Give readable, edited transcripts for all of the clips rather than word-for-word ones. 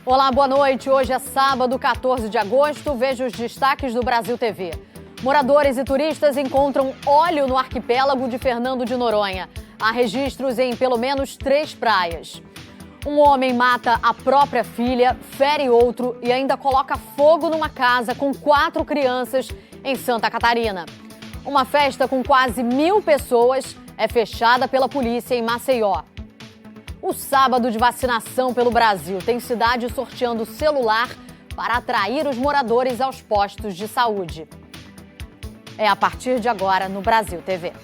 Olá, boa noite. Hoje é sábado, 14 de agosto. Veja os destaques do Brasil TV. Moradores e turistas encontram óleo no arquipélago de Fernando de Noronha. Há registros em pelo menos 3 praias. Um homem mata a própria filha, fere outro e ainda coloca fogo numa casa com 4 crianças em Santa Catarina. Uma festa com quase 1.000 pessoas é fechada pela polícia em Maceió. O sábado de vacinação pelo Brasil tem cidade sorteando celular para atrair os moradores aos postos de saúde. É a partir de agora no Brasil TV.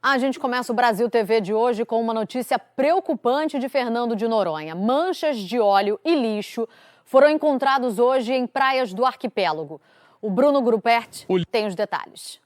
A gente começa o Brasil TV de hoje com uma notícia preocupante de Fernando de Noronha. Manchas de óleo e lixo foram encontrados hoje em praias do arquipélago. O Bruno Grupert tem os detalhes.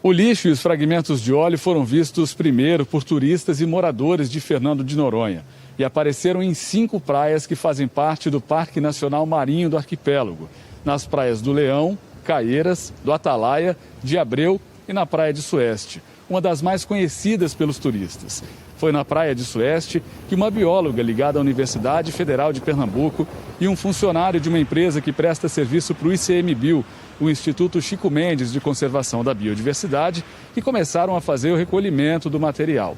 O lixo e os fragmentos de óleo foram vistos primeiro por turistas e moradores de Fernando de Noronha e apareceram em 5 praias que fazem parte do Parque Nacional Marinho do Arquipélago, nas praias do Leão, Caieiras, do Atalaia, de Abreu e na Praia de Sueste, uma das mais conhecidas pelos turistas. Foi na Praia de Sueste que uma bióloga ligada à Universidade Federal de Pernambuco e um funcionário de uma empresa que presta serviço para o ICMBio, o Instituto Chico Mendes de Conservação da Biodiversidade, que começaram a fazer o recolhimento do material.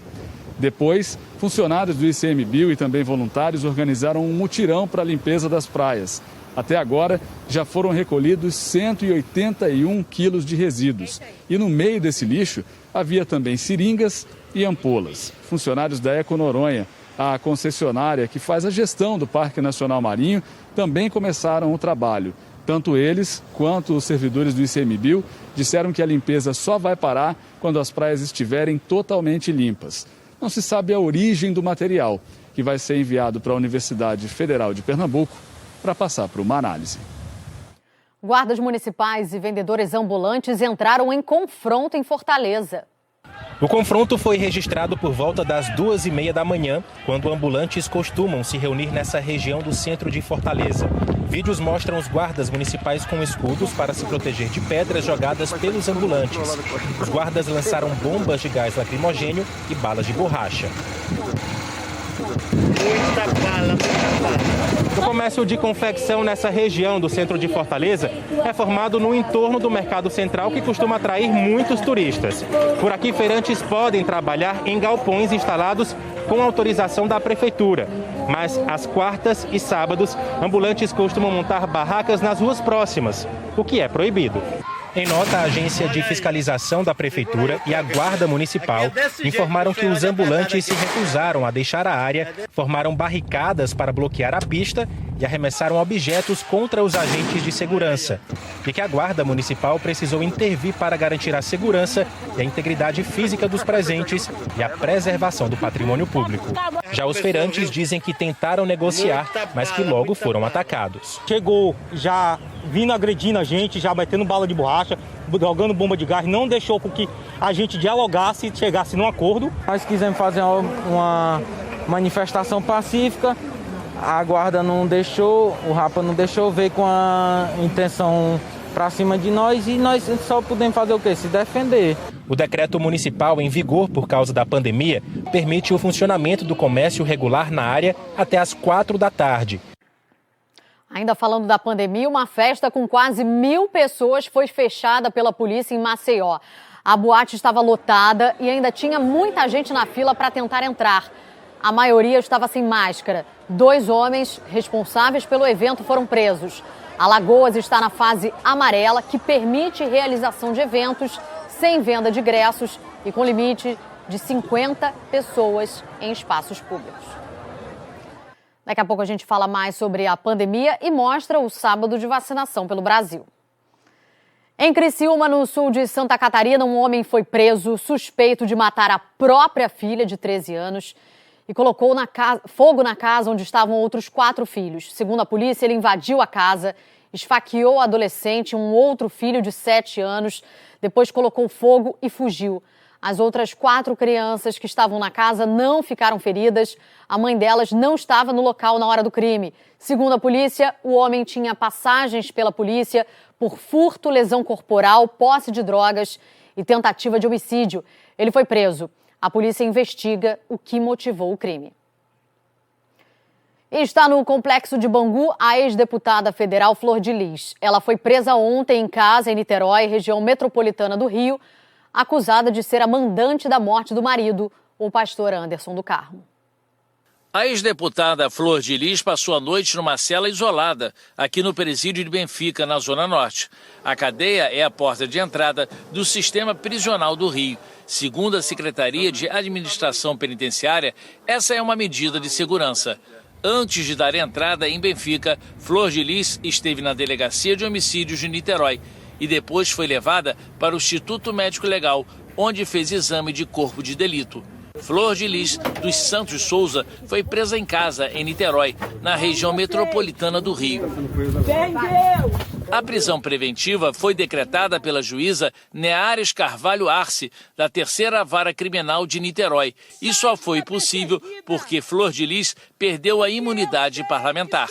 Depois, funcionários do ICMBio e também voluntários organizaram um mutirão para a limpeza das praias. Até agora, já foram recolhidos 181 quilos de resíduos. E no meio desse lixo, havia também seringas e ampolas. Funcionários da Eco Noronha, a concessionária que faz a gestão do Parque Nacional Marinho, também começaram o trabalho. Tanto eles quanto os servidores do ICMBio disseram que a limpeza só vai parar quando as praias estiverem totalmente limpas. Não se sabe a origem do material, que vai ser enviado para a Universidade Federal de Pernambuco para passar por uma análise. Guardas municipais e vendedores ambulantes entraram em confronto em Fortaleza. O confronto foi registrado por volta das 2h30 da manhã, quando ambulantes costumam se reunir nessa região do centro de Fortaleza. Vídeos mostram os guardas municipais com escudos para se proteger de pedras jogadas pelos ambulantes. Os guardas lançaram bombas de gás lacrimogênio e balas de borracha. Muita bala. O comércio de confecção nessa região do centro de Fortaleza é formado no entorno do Mercado Central, que costuma atrair muitos turistas. Por aqui, feirantes podem trabalhar em galpões instalados com autorização da prefeitura. Mas às quartas e sábados, ambulantes costumam montar barracas nas ruas próximas, o que é proibido. Em nota, a Agência de Fiscalização da Prefeitura e a Guarda Municipal informaram que os ambulantes se recusaram a deixar a área, formaram barricadas para bloquear a pista e arremessaram objetos contra os agentes de segurança. E que a Guarda Municipal precisou intervir para garantir a segurança e a integridade física dos presentes e a preservação do patrimônio público. Já os feirantes dizem que tentaram negociar, mas que logo foram atacados. Chegou já vindo agredindo a gente, já metendo bala de borracha, jogando bomba de gás, não deixou com que a gente dialogasse e chegasse num acordo. Nós quisemos fazer uma manifestação pacífica, a guarda não deixou, o Rapa não deixou, veio com a intenção para cima de nós e nós só podemos fazer o quê? Se defender. O decreto municipal em vigor por causa da pandemia permite o funcionamento do comércio regular na área até às 4 da tarde. Ainda falando da pandemia, uma festa com quase 1.000 pessoas foi fechada pela polícia em Maceió. A boate estava lotada e ainda tinha muita gente na fila para tentar entrar. A maioria estava sem máscara. 2 homens responsáveis pelo evento foram presos. Alagoas está na fase amarela, que permite realização de eventos sem venda de ingressos e com limite de 50 pessoas em espaços públicos. Daqui a pouco a gente fala mais sobre a pandemia e mostra o sábado de vacinação pelo Brasil. Em Criciúma, no sul de Santa Catarina, um homem foi preso suspeito de matar a própria filha de 13 anos e colocou fogo na casa onde estavam outros 4 filhos. Segundo a polícia, ele invadiu a casa, esfaqueou o adolescente e um outro filho de 7 anos, depois colocou fogo e fugiu. As outras 4 crianças que estavam na casa não ficaram feridas. A mãe delas não estava no local na hora do crime. Segundo a polícia, o homem tinha passagens pela polícia por furto, lesão corporal, posse de drogas e tentativa de homicídio. Ele foi preso. A polícia investiga o que motivou o crime. E está no complexo de Bangu a ex-deputada federal Flor de Lis. Ela foi presa ontem em casa em Niterói, região metropolitana do Rio, acusada de ser a mandante da morte do marido, o pastor Anderson do Carmo. A ex-deputada Flor de Lis passou a noite numa cela isolada, aqui no presídio de Benfica, na Zona Norte. A cadeia é a porta de entrada do sistema prisional do Rio. Segundo a Secretaria de Administração Penitenciária, essa é uma medida de segurança. Antes de dar entrada em Benfica, Flor de Lis esteve na Delegacia de Homicídios de Niterói e depois foi levada para o Instituto Médico Legal, onde fez exame de corpo de delito. Flor de Lis dos Santos Souza foi presa em casa, em Niterói, na região metropolitana do Rio. A prisão preventiva foi decretada pela juíza Neares Carvalho Arce, da 3ª Vara Criminal de Niterói, e só foi possível porque Flor de Lis perdeu a imunidade parlamentar.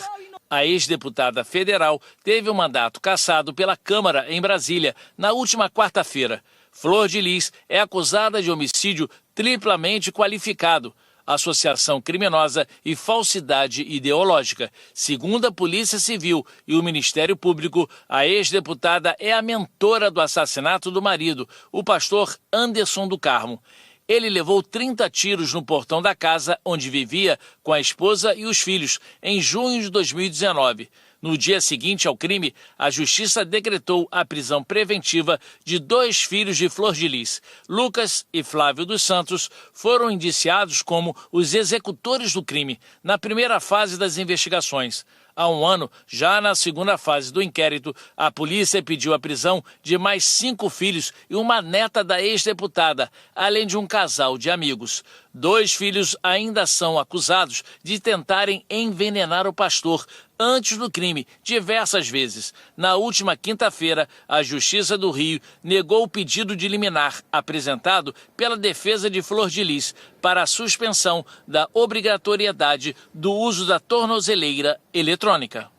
A ex-deputada federal teve o mandato cassado pela Câmara em Brasília na última quarta-feira. Flor de Lis é acusada de homicídio triplamente qualificado, associação criminosa e falsidade ideológica. Segundo a Polícia Civil e o Ministério Público, a ex-deputada é a mentora do assassinato do marido, o pastor Anderson do Carmo. Ele levou 30 tiros no portão da casa onde vivia com a esposa e os filhos, em junho de 2019. No dia seguinte ao crime, a Justiça decretou a prisão preventiva de 2 filhos de Flor de Lis. Lucas e Flávio dos Santos foram indiciados como os executores do crime na primeira fase das investigações. Há um ano, já na segunda fase do inquérito, a polícia pediu a prisão de mais 5 filhos e uma neta da ex-deputada, além de um casal de amigos. 2 filhos ainda são acusados de tentarem envenenar o pastor antes do crime, diversas vezes. Na última quinta-feira, a Justiça do Rio negou o pedido de liminar apresentado pela defesa de Flor de Lis para a suspensão da obrigatoriedade do uso da tornozeleira eletrônica.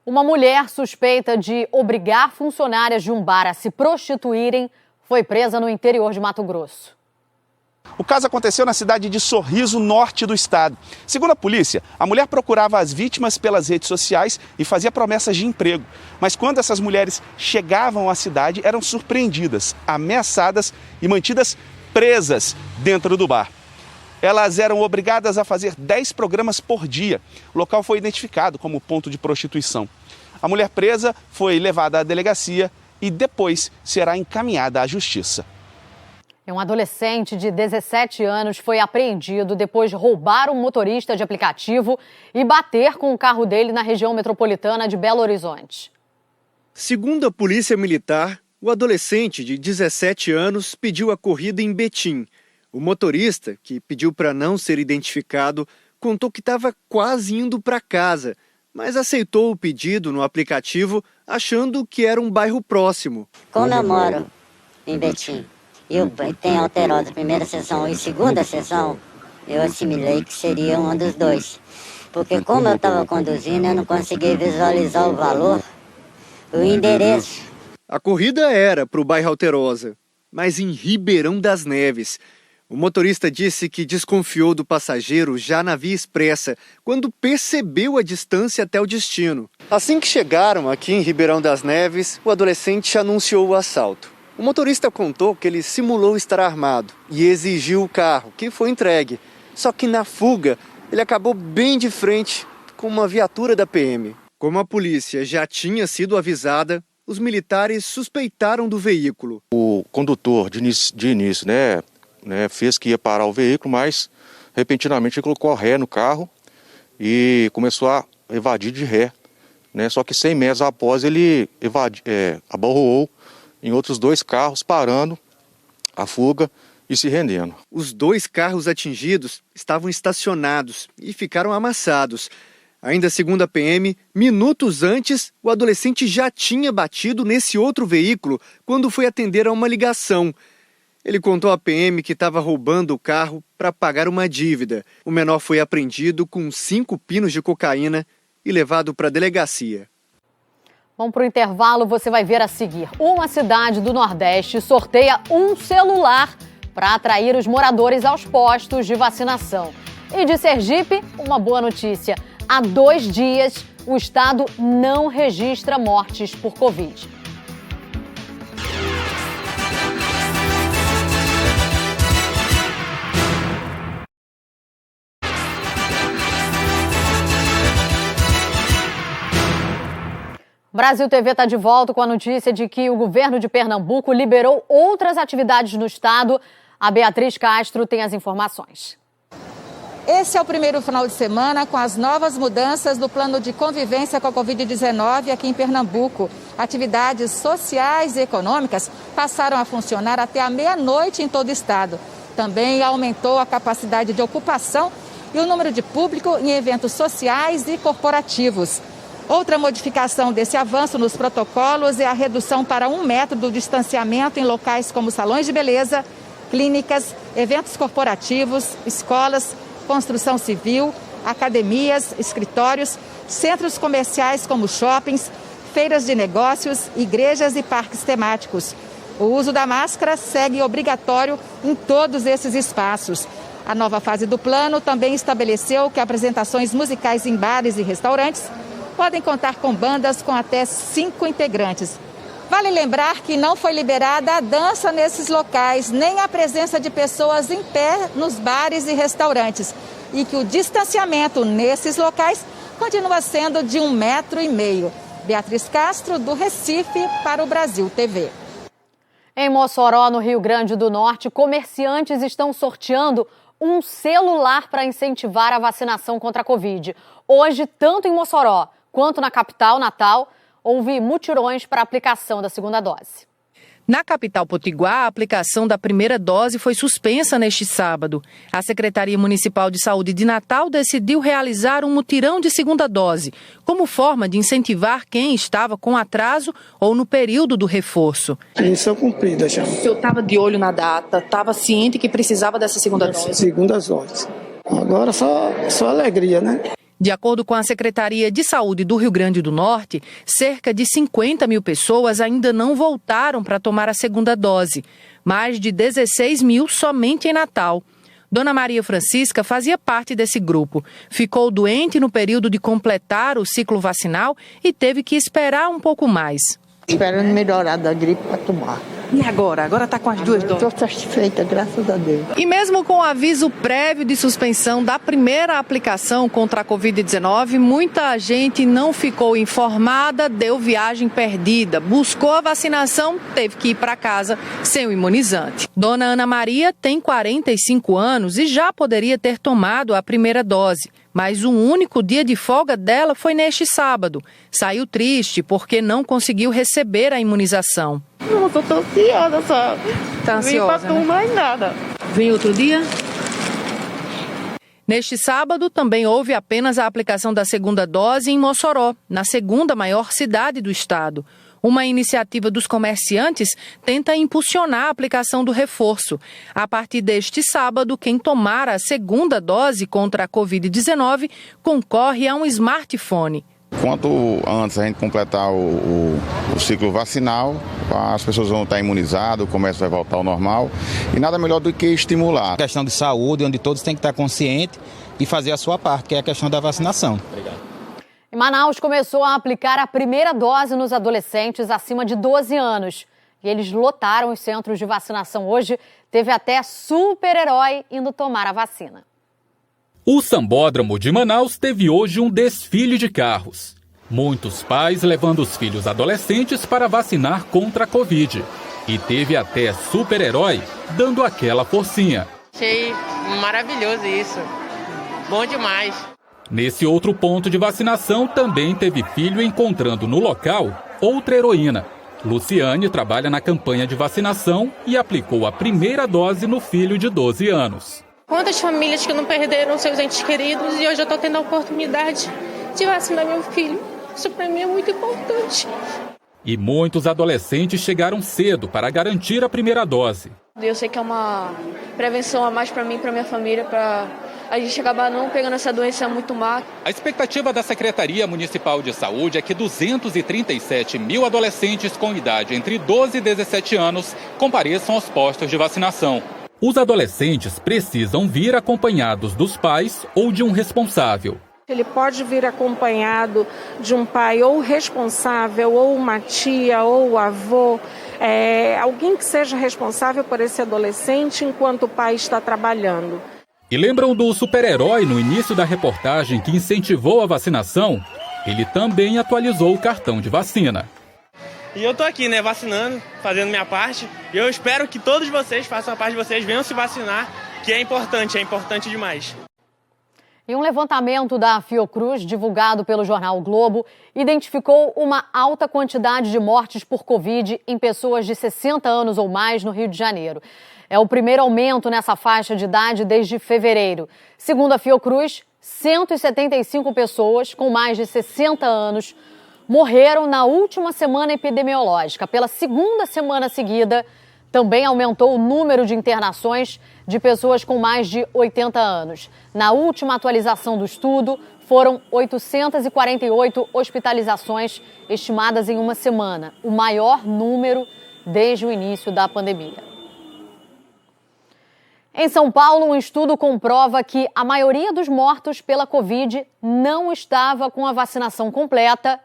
Uma mulher suspeita de obrigar funcionárias de um bar a se prostituírem foi presa no interior de Mato Grosso. O caso aconteceu na cidade de Sorriso, norte do estado. Segundo a polícia, a mulher procurava as vítimas pelas redes sociais e fazia promessas de emprego. Mas quando essas mulheres chegavam à cidade, eram surpreendidas, ameaçadas e mantidas presas dentro do bar. Elas eram obrigadas a fazer 10 programas por dia. O local foi identificado como ponto de prostituição. A mulher presa foi levada à delegacia e depois será encaminhada à justiça. Um adolescente de 17 anos foi apreendido depois de roubar um motorista de aplicativo e bater com o carro dele na região metropolitana de Belo Horizonte. Segundo a Polícia Militar, o adolescente de 17 anos pediu a corrida em Betim. O motorista, que pediu para não ser identificado, contou que estava quase indo para casa, mas aceitou o pedido no aplicativo, achando que era um bairro próximo. Como eu moro em Betim, eu tenho Alterosa, primeira sessão e segunda sessão, eu assimilei que seria um dos dois. Porque como eu estava conduzindo, eu não consegui visualizar o valor, o endereço. A corrida era para o bairro Alterosa, mas em Ribeirão das Neves. O motorista disse que desconfiou do passageiro já na via expressa, quando percebeu a distância até o destino. Assim que chegaram aqui em Ribeirão das Neves, o adolescente anunciou o assalto. O motorista contou que ele simulou estar armado e exigiu o carro, que foi entregue. Só que na fuga, ele acabou bem de frente com uma viatura da PM. Como a polícia já tinha sido avisada, os militares suspeitaram do veículo. O condutor, de início, fez que ia parar o veículo, mas repentinamente ele colocou ré no carro e começou a evadir de ré. Só que 100 metros após ele abarroou em outros 2 carros, parando a fuga e se rendendo. Os 2 carros atingidos estavam estacionados e ficaram amassados. Ainda segundo a PM, minutos antes, o adolescente já tinha batido nesse outro veículo quando foi atender a uma ligação. Ele contou à PM que estava roubando o carro para pagar uma dívida. O menor foi apreendido com 5 pinos de cocaína e levado para a delegacia. Vamos para o intervalo, você vai ver a seguir. Uma cidade do Nordeste sorteia um celular para atrair os moradores aos postos de vacinação. E de Sergipe, uma boa notícia. Há 2 dias, o estado não registra mortes por Covid. Brasil TV está de volta com a notícia de que o governo de Pernambuco liberou outras atividades no estado. A Beatriz Castro tem as informações. Esse é o primeiro final de semana com as novas mudanças do plano de convivência com a Covid-19 aqui em Pernambuco. Atividades sociais e econômicas passaram a funcionar até a meia-noite em todo o estado. Também aumentou a capacidade de ocupação e o número de público em eventos sociais e corporativos. Outra modificação desse avanço nos protocolos é a redução para 1 metro do distanciamento em locais como salões de beleza, clínicas, eventos corporativos, escolas, construção civil, academias, escritórios, centros comerciais como shoppings, feiras de negócios, igrejas e parques temáticos. O uso da máscara segue obrigatório em todos esses espaços. A nova fase do plano também estabeleceu que apresentações musicais em bares e restaurantes podem contar com bandas com até 5 integrantes. Vale lembrar que não foi liberada a dança nesses locais, nem a presença de pessoas em pé nos bares e restaurantes. E que o distanciamento nesses locais continua sendo de 1,5 metro. Beatriz Castro, do Recife, para o Brasil TV. Em Mossoró, no Rio Grande do Norte, comerciantes estão sorteando um celular para incentivar a vacinação contra a Covid. Hoje, tanto em Mossoró quanto na capital, Natal, houve mutirões para a aplicação da segunda dose. Na capital potiguar, a aplicação da primeira dose foi suspensa neste sábado. A Secretaria Municipal de Saúde de Natal decidiu realizar um mutirão de segunda dose, como forma de incentivar quem estava com atraso ou no período do reforço. Missão cumprida já. O senhor estava de olho na data, estava ciente que precisava dessa segunda dose? Segunda dose. Agora só alegria, né? De acordo com a Secretaria de Saúde do Rio Grande do Norte, cerca de 50 mil pessoas ainda não voltaram para tomar a segunda dose. Mais de 16 mil somente em Natal. Dona Maria Francisca fazia parte desse grupo. Ficou doente no período de completar o ciclo vacinal e teve que esperar um pouco mais. Esperando melhorar da gripe para tomar. E agora? Agora está com as 2 doses? Estou satisfeita, graças a Deus. E mesmo com o aviso prévio de suspensão da primeira aplicação contra a Covid-19, muita gente não ficou informada, deu viagem perdida, buscou a vacinação, teve que ir para casa sem o imunizante. Dona Ana Maria tem 45 anos e já poderia ter tomado a primeira dose. Mas o único dia de folga dela foi neste sábado. Saiu triste porque não conseguiu receber a imunização. Nossa, eu tô ansiosa, só. Tá ansiosa, Vim pra tu mais nada. Vem outro dia? Neste sábado, também houve apenas a aplicação da segunda dose em Mossoró, na segunda maior cidade do estado. Uma iniciativa dos comerciantes tenta impulsionar a aplicação do reforço. A partir deste sábado, quem tomar a segunda dose contra a Covid-19 concorre a um smartphone. Quanto antes a gente completar o ciclo vacinal, as pessoas vão estar imunizadas, o comércio vai voltar ao normal e nada melhor do que estimular. A questão de saúde, onde todos têm que estar conscientes e fazer a sua parte, que é a questão da vacinação. Obrigado. Em Manaus começou a aplicar a primeira dose nos adolescentes acima de 12 anos. E eles lotaram os centros de vacinação hoje. Teve até super-herói indo tomar a vacina. O Sambódromo de Manaus teve hoje um desfile de carros. Muitos pais levando os filhos adolescentes para vacinar contra a Covid. E teve até super-herói dando aquela forcinha. Achei maravilhoso isso. Bom demais. Nesse outro ponto de vacinação, também teve filho encontrando no local outra heroína. Luciane trabalha na campanha de vacinação e aplicou a primeira dose no filho de 12 anos. Quantas famílias que não perderam seus entes queridos e hoje eu estou tendo a oportunidade de vacinar meu filho. Isso para mim é muito importante. E muitos adolescentes chegaram cedo para garantir a primeira dose. Eu sei que é uma prevenção a mais para mim e para minha família, para a gente acaba não pegando essa doença muito má. A expectativa da Secretaria Municipal de Saúde é que 237 mil adolescentes com idade entre 12 e 17 anos compareçam aos postos de vacinação. Os adolescentes precisam vir acompanhados dos pais ou de um responsável. Ele pode vir acompanhado de um pai ou responsável, ou uma tia, ou o avô, alguém que seja responsável por esse adolescente enquanto o pai está trabalhando. E lembram do super-herói no início da reportagem que incentivou a vacinação? Ele também atualizou o cartão de vacina. E eu tô aqui, vacinando, fazendo minha parte. E eu espero que todos vocês façam a parte de vocês, venham se vacinar, que é importante demais. E um levantamento da Fiocruz, divulgado pelo jornal o Globo, identificou uma alta quantidade de mortes por Covid em pessoas de 60 anos ou mais no Rio de Janeiro. É o primeiro aumento nessa faixa de idade desde fevereiro. Segundo a Fiocruz, 175 pessoas com mais de 60 anos morreram na última semana epidemiológica. Pela segunda semana seguida, também aumentou o número de internações de pessoas com mais de 80 anos. Na última atualização do estudo, foram 848 hospitalizações estimadas em uma semana, o maior número desde o início da pandemia. Em São Paulo, um estudo comprova que a maioria dos mortos pela Covid não estava com a vacinação completa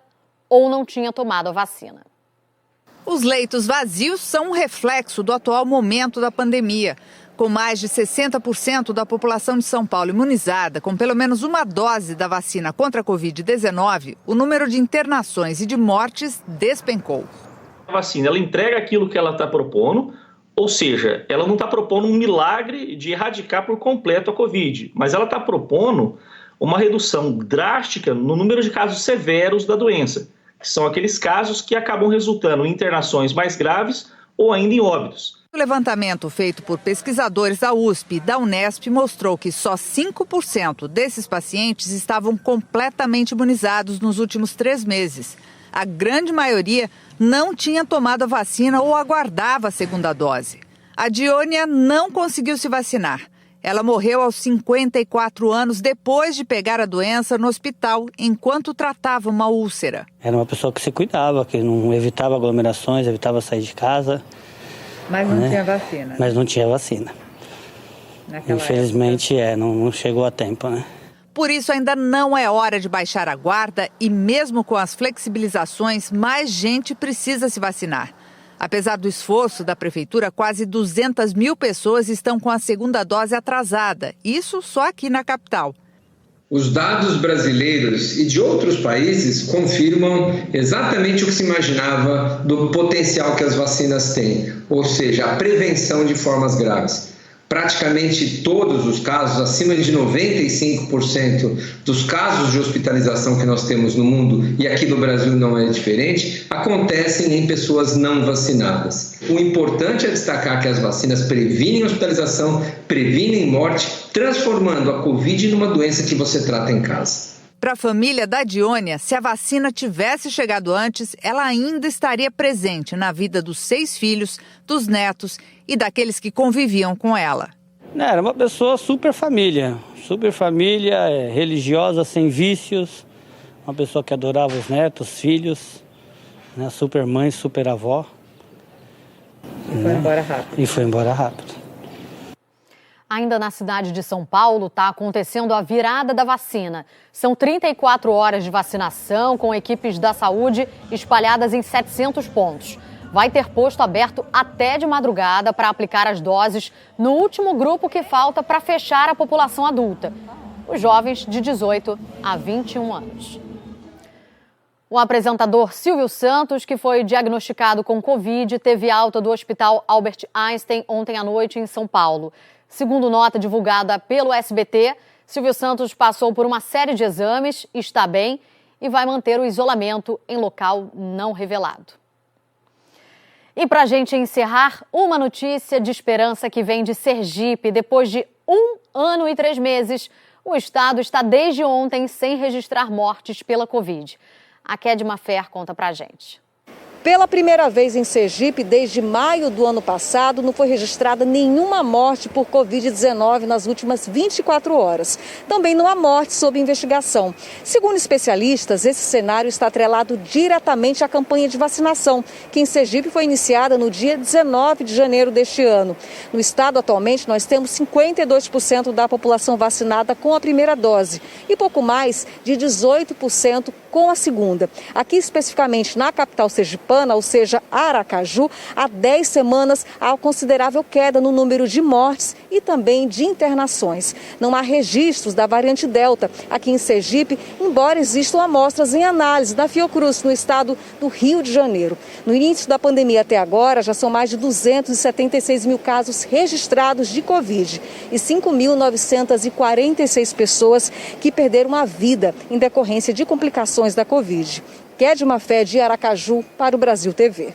ou não tinha tomado a vacina. Os leitos vazios são um reflexo do atual momento da pandemia. Com mais de 60% da população de São Paulo imunizada com pelo menos uma dose da vacina contra a Covid-19, o número de internações e de mortes despencou. A vacina, ela entrega aquilo que ela está propondo, ou seja, ela não está propondo um milagre de erradicar por completo a Covid, mas ela está propondo uma redução drástica no número de casos severos da doença, que são aqueles casos que acabam resultando em internações mais graves ou ainda em óbitos. O levantamento feito por pesquisadores da USP e da Unesp mostrou que só 5% desses pacientes estavam completamente imunizados nos últimos 3 meses. A grande maioria não tinha tomado a vacina ou aguardava a segunda dose. A Diônia não conseguiu se vacinar. Ela morreu aos 54 anos depois de pegar a doença no hospital, enquanto tratava uma úlcera. Era uma pessoa que se cuidava, que não evitava aglomerações, evitava sair de casa. Mas não tinha vacina. Mas não tinha vacina. Infelizmente, não chegou a tempo, né? Por isso, ainda não é hora de baixar a guarda e, mesmo com as flexibilizações, mais gente precisa se vacinar. Apesar do esforço da Prefeitura, quase 200 mil pessoas estão com a segunda dose atrasada. Isso só aqui na capital. Os dados brasileiros e de outros países confirmam exatamente o que se imaginava do potencial que as vacinas têm, ou seja, a prevenção de formas graves. Praticamente todos os casos, acima de 95% dos casos de hospitalização que nós temos no mundo, e aqui no Brasil não é diferente, acontecem em pessoas não vacinadas. O importante é destacar que as vacinas previnem hospitalização, previnem morte, transformando a Covid numa doença que você trata em casa. Para a família da Diônia, se a vacina tivesse chegado antes, ela ainda estaria presente na vida dos 6 filhos, dos netos e daqueles que conviviam com ela. Era uma pessoa super família, religiosa, sem vícios, uma pessoa que adorava os netos, os filhos, né? Super mãe, super avó. E foi embora rápido. E foi embora rápido. Ainda na cidade de São Paulo, está acontecendo a virada da vacina. São 34 horas de vacinação com equipes da saúde espalhadas em 700 pontos. Vai ter posto aberto até de madrugada para aplicar as doses no último grupo que falta para fechar a população adulta, os jovens de 18 a 21 anos. O apresentador Silvio Santos, que foi diagnosticado com Covid, teve alta do Hospital Albert Einstein ontem à noite em São Paulo. Segundo nota divulgada pelo SBT, Silvio Santos passou por uma série de exames, está bem e vai manter o isolamento em local não revelado. E para a gente encerrar, uma notícia de esperança que vem de Sergipe. Depois de 1 ano e 3 meses, o estado está desde ontem sem registrar mortes pela Covid. A Kedma Fer conta pra gente. Pela primeira vez em Sergipe, desde maio do ano passado, não foi registrada nenhuma morte por Covid-19 nas últimas 24 horas. Também não há morte sob investigação. Segundo especialistas, esse cenário está atrelado diretamente à campanha de vacinação, que em Sergipe foi iniciada no dia 19 de janeiro deste ano. No estado, atualmente, nós temos 52% da população vacinada com a primeira dose e pouco mais de 18% com a segunda. Aqui, especificamente na capital sergipana, ou seja, Aracaju, há 10 semanas há considerável queda no número de mortes e também de internações. Não há registros da variante Delta aqui em Sergipe, embora existam amostras em análise da Fiocruz, no estado do Rio de Janeiro. No início da pandemia até agora, já são mais de 276 mil casos registrados de Covid e 5.946 pessoas que perderam a vida em decorrência de complicações da Covid. Kedma Fé de Aracaju para o Brasil TV.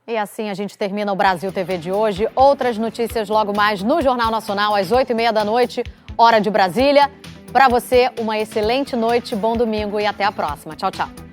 E assim a gente termina o Brasil TV de hoje. Outras notícias logo mais no Jornal Nacional, às 8h30 da noite, hora de Brasília. Para você, uma excelente noite, bom domingo e até a próxima. Tchau, tchau.